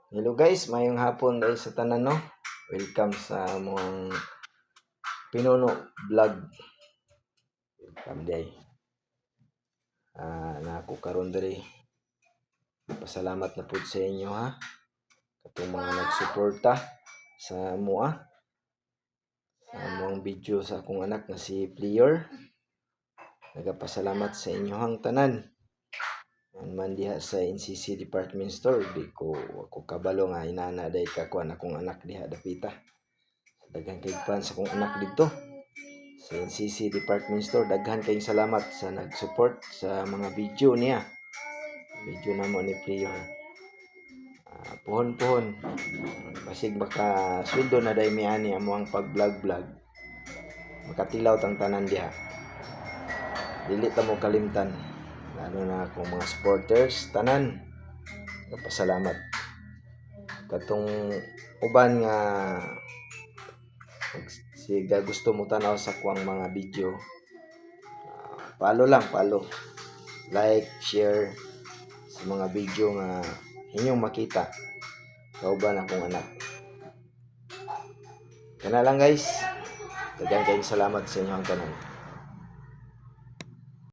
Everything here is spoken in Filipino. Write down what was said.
Hello guys, mayong hapon guys sa tanan no. Welcome sa among Pinuno Vlog. Welcome day. Na ako karon diri. Pasalamat na pud sa inyo ha. Katong mga nagsuporta sa mua. Sa among video sa akong anak na si Player. Nagapasalamat sa inyohang tanan. Man diha sa NCC Department Store, di ko ako kabalo nga inana day kakuan akong anak diha dapita. Daghan kay fans sa akong anak dito sa NCC Department Store. Daghan kayong salamat sa nag-support sa mga video niya. Video na mo ni Player. Puhon-puhon. Basig baka sweldo na day miani amo ang pag-vlog. Makatilaw tang tanan diha. Dili ta mo kalimtan. Lalo na akong mga supporters tanan. Nagpasalamat. Katong uban nga siga gusto mo tanaw sa kuang mga video, follow, like, share sa mga video nga inyong makita kauban akong anak. Kana lang guys, daghang kayong salamat sa inyong tanan.